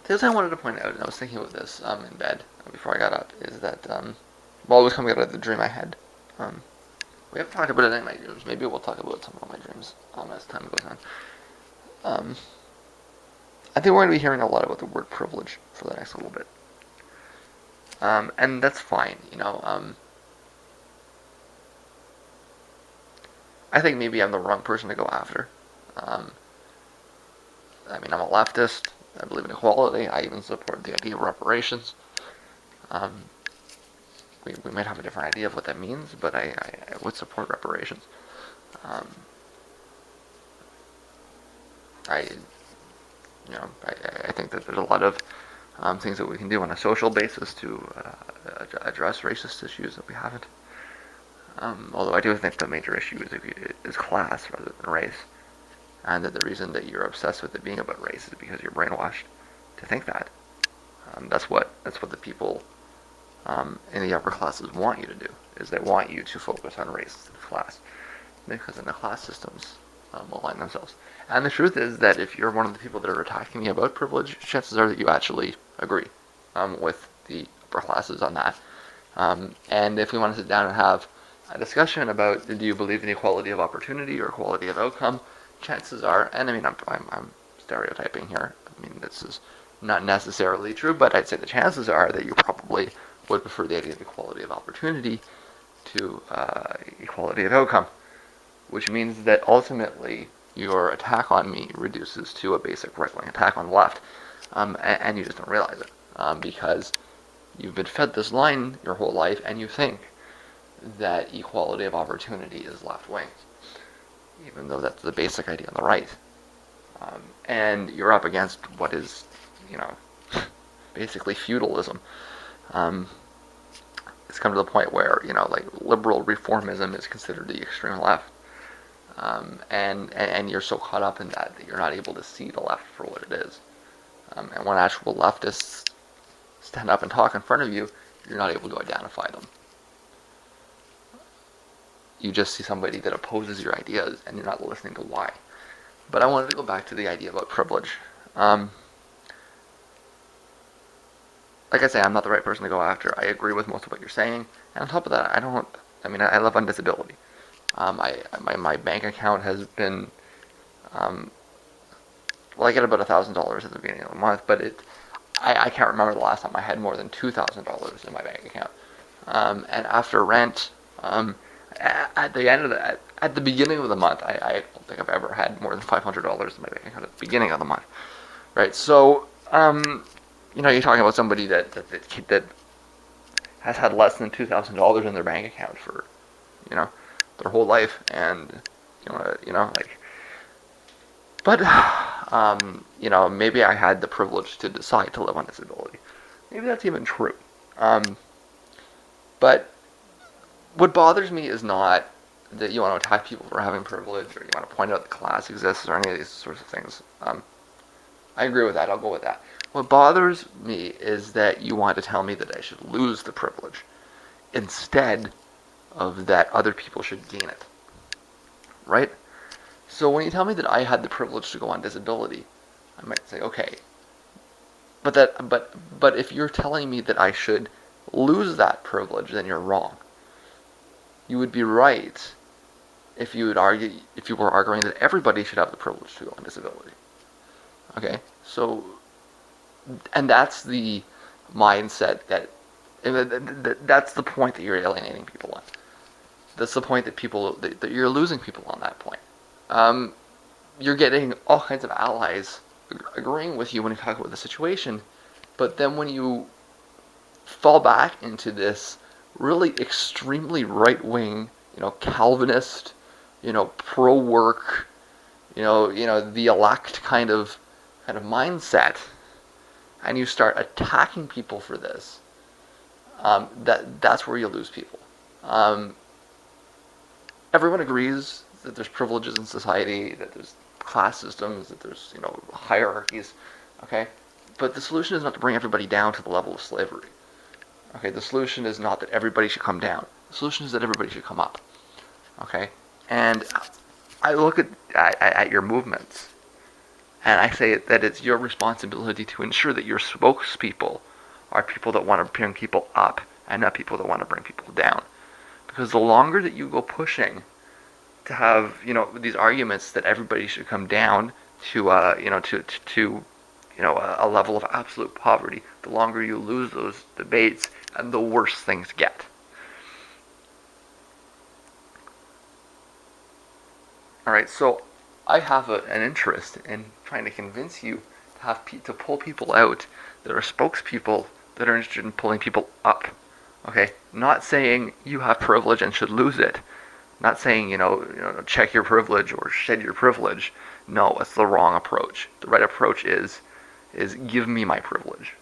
The other thing I wanted to point out, and I was thinking about this in bed before I got up, is that while it was coming out of the dream I had, um, we haven't talked about it in my dreams. Maybe we'll talk about some of my dreams as time goes on. Um, I think we're going to be hearing a lot about the word privilege for the next little bit, and that's fine. I think maybe I'm the wrong person to go after. Um, I mean, I'm a leftist. I believe in equality. I even support the idea of reparations. Um, we might have a different idea of what that means, but I would support reparations. Um, I, I think that there's a lot of things that we can do on a social basis to address racist issues that we haven't. Although I do think the major issue is class rather than race, and that the reason that you're obsessed with it being about race is because you're brainwashed to think that. That's what the people in the upper classes want you to do. Is they want you to focus on race and class, because then the class systems align themselves. And the truth is that if you're one of the people that are attacking me about privilege, chances are that you actually agree with the upper classes on that. And if we want to sit down and have a discussion about do you believe in equality of opportunity or equality of outcome, chances are, and I mean I'm stereotyping here. I mean this is not necessarily true, but I'd say the chances are that you probably would prefer the idea of equality of opportunity to equality of outcome, which means that ultimately your attack on me reduces to a basic right-wing attack on the left, and you just don't realize it because you've been fed this line your whole life, and you think that equality of opportunity is left-wing, even though that's the basic idea on the right. And you're up against what is, basically feudalism. It's come to the point where, like liberal reformism is considered the extreme left. And you're so caught up in that you're not able to see the left for what it is. And when actual leftists stand up and talk in front of you, you're not able to identify them. You just see somebody that opposes your ideas, and you're not listening to why. But I wanted to go back to the idea about privilege. Like I say, I'm not the right person to go after. I agree with most of what you're saying. And on top of that, I live on disability. My bank account has been, I get about $1,000 at the beginning of the month, but I can't remember the last time I had more than $2,000 in my bank account. And after rent, at the beginning of the month, I don't think I've ever had more than $500 in my bank account at the beginning of the month, right? So, you're talking about somebody that has had less than $2,000 in their bank account for, their whole life, and but maybe I had the privilege to decide to live on disability. Maybe that's even true. But what bothers me is not that you want to attack people for having privilege, or you want to point out that class exists, or any of these sorts of things. I agree with that. I'll go with that. What bothers me is that you want to tell me that I should lose the privilege instead of that other people should gain it. Right? So when you tell me that I had the privilege to go on disability, I might say, okay. But if you're telling me that I should lose that privilege, then you're wrong. You would be right if you were arguing that everybody should have the privilege to go on disability. Okay? So, and that's the mindset that's the point that you're alienating people on. That's the point that you're losing people on that point. You're getting all kinds of allies agreeing with you when you talk about the situation, but then when you fall back into this really extremely right-wing, Calvinist, pro-work, the elect kind of mindset, and you start attacking people for this, that's where you lose people. Everyone agrees that there's privileges in society, that there's class systems, that there's hierarchies, okay? But the solution is not to bring everybody down to the level of slavery. Okay, the solution is not that everybody should come down. The solution is that everybody should come up. Okay, and I look at your movements, And I say that it's your responsibility to ensure that your spokespeople are people that want to bring people up and not people that want to bring people down. Because the longer that you go pushing to have, these arguments that everybody should come down to, a level of absolute poverty, the longer you lose those debates and the worse things get. All right, so I have an interest in trying to convince you to pull people out that are spokespeople that are interested in pulling people up. Okay, not saying you have privilege and should lose it. Not saying check your privilege or shed your privilege. No, it's the wrong approach. The right approach is give me my privilege.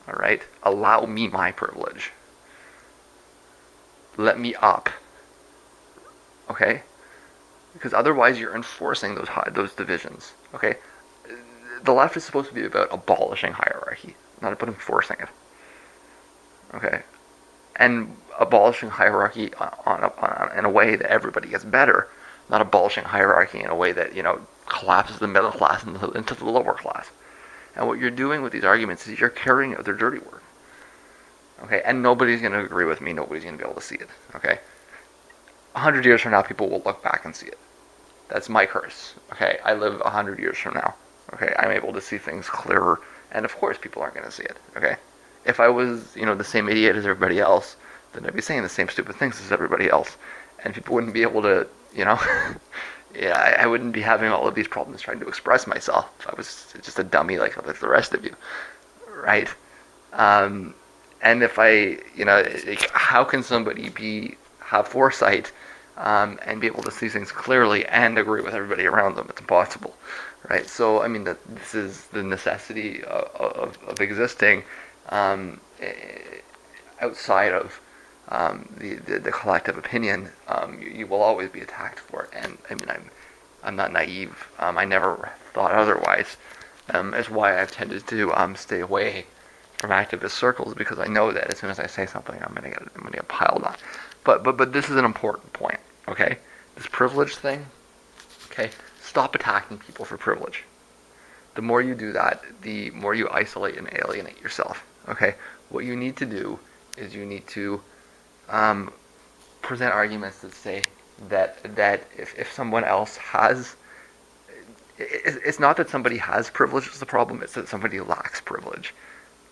All right, allow me my privilege. Let me up. Okay, because otherwise you're enforcing those divisions. Okay, the left is supposed to be about abolishing hierarchy, not about enforcing it. Okay, and abolishing hierarchy in a way that everybody gets better, not abolishing hierarchy in a way that collapses the middle class into the lower class. And what you're doing with these arguments is you're carrying out their dirty work. Okay, and nobody's going to agree with me. Nobody's going to be able to see it. Okay, 100 years from now, people will look back and see it. That's my curse. Okay, I live 100 years from now. Okay, I'm able to see things clearer, and of course, people aren't going to see it. Okay, if I was, the same idiot as everybody else, then I'd be saying the same stupid things as everybody else, and people wouldn't be able to, yeah, I wouldn't be having all of these problems trying to express myself if I was just a dummy like the rest of you, right? And if how can somebody have foresight and be able to see things clearly and agree with everybody around them? It's impossible, right? So, I mean, this is the necessity of existing outside of the collective opinion. You will always be attacked for it, and I mean, I'm not naive. I never thought otherwise. It's why I've tended to stay away from activist circles, because I know that as soon as I say something, I'm gonna get piled on. But this is an important point. Okay, this privilege thing. Okay, stop attacking people for privilege. The more you do that, the more you isolate and alienate yourself. Okay, what you need to do is you need to present arguments that say that if someone else has, it's not that somebody has privilege is the problem, it's that somebody lacks privilege.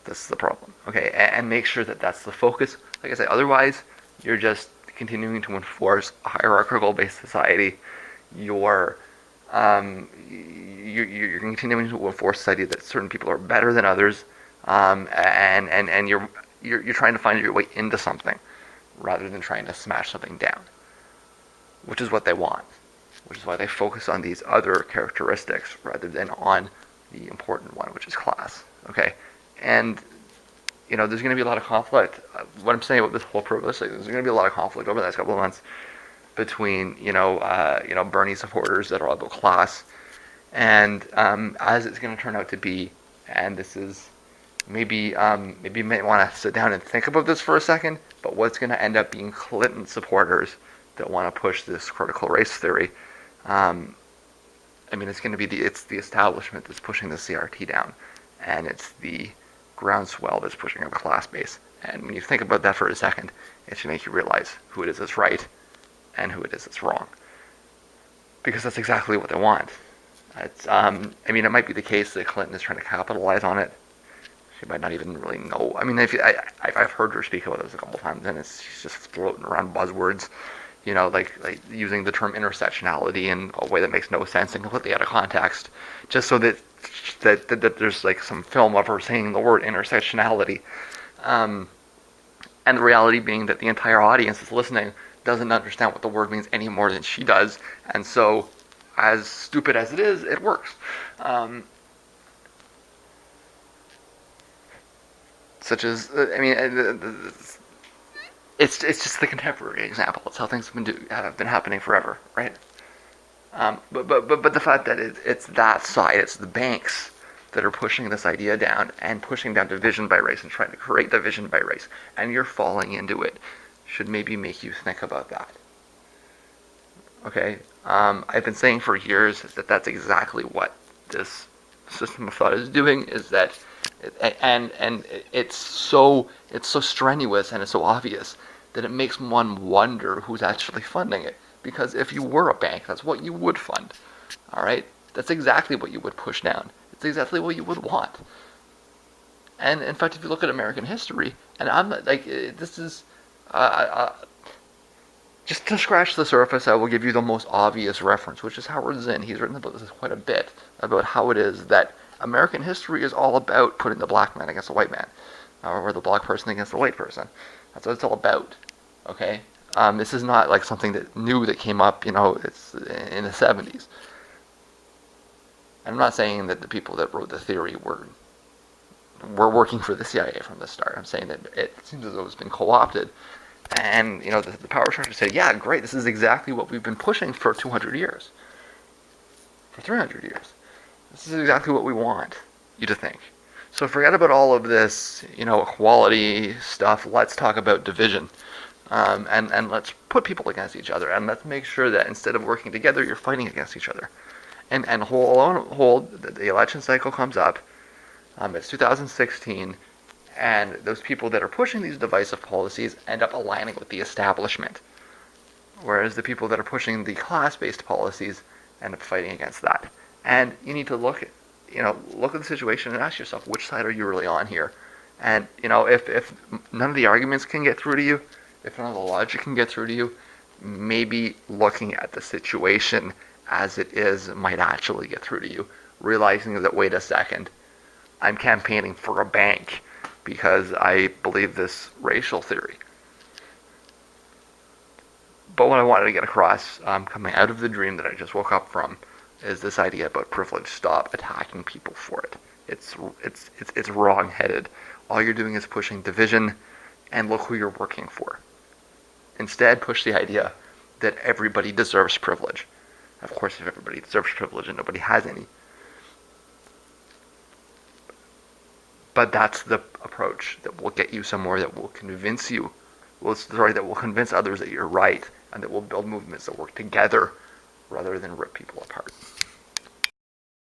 That's the problem. Okay, and make sure that that's the focus. Like I said, otherwise you're just continuing to enforce a hierarchical-based society. You're continuing to enforce society that certain people are better than others, and you're trying to find your way into something rather than trying to smash something down, which is what they want, which is why they focus on these other characteristics rather than on the important one, which is class. Okay, and there's going to be a lot of conflict. What I'm saying about this whole privilege thing, there's going to be a lot of conflict over the next couple of months between Bernie supporters that are all about class, and as it's going to turn out to be. And this is maybe you might want to sit down and think about this for a second. But what's going to end up being Clinton supporters that want to push this critical race theory? It's going to be the establishment that's pushing the CRT down, and it's the groundswell that's pushing up a class base. And when you think about that for a second, it should make you realize who it is that's right and who it is that's wrong, because that's exactly what they want. It's it might be the case that Clinton is trying to capitalize on it. She might not even really know. I've heard her speak about this a couple times, and she's just floating around buzzwords, like using the term intersectionality in a way that makes no sense and completely out of context, just so that there's like some film of her saying the word intersectionality, and the reality being that the entire audience that's listening doesn't understand what the word means any more than she does, and so, as stupid as it is, it works. Such as, it's just the contemporary example. It's how things have been happening forever, right? But the fact that it's that side, it's the banks that are pushing this idea down and pushing down division by race and trying to create division by race, and you're falling into it, should maybe make you think about that. Okay, I've been saying for years that that's exactly what this system of thought is doing is that, and it's so strenuous and it's so obvious that it makes one wonder who's actually funding it. Because if you were a bank, that's what you would fund. All right, that's exactly what you would push down. It's exactly what you would want. And in fact, if you look at American history, and I'm like, this is just to scratch the surface, I will give you the most obvious reference, which is Howard Zinn. He's written about this quite a bit, about how it is that American history is all about putting the black man against the white man, or the black person against the white person. That's what it's all about. Okay, this is not like something that new that came up. It's in the 70s. And I'm not saying that the people that wrote the theory were working for the CIA from the start. I'm saying that it seems as though it's been co-opted. And, the power structure said, yeah, great, this is exactly what we've been pushing for 200 years. For 300 years. This is exactly what we want you to think. So forget about all of this, equality stuff. Let's talk about division. And let's put people against each other. And let's make sure that instead of working together, you're fighting against each other. And hold, the election cycle comes up. It's 2016. And those people that are pushing these divisive policies end up aligning with the establishment. Whereas the people that are pushing the class-based policies end up fighting against that. And you need to look at the situation and ask yourself, which side are you really on here? And, if none of the arguments can get through to you, if none of the logic can get through to you, maybe looking at the situation as it is might actually get through to you. Realizing that, wait a second, I'm campaigning for a bank because I believe this racial theory. But what I wanted to get across, coming out of the dream that I just woke up from, is this idea about privilege. Stop attacking people for it. It's wrong-headed. All you're doing is pushing division, and look who you're working for. Instead, push the idea that everybody deserves privilege. Of course, if everybody deserves privilege and nobody has any. But that's the approach that will get you somewhere, that will convince you, that will convince others that you're right, and that will build movements that work together rather than rip people apart.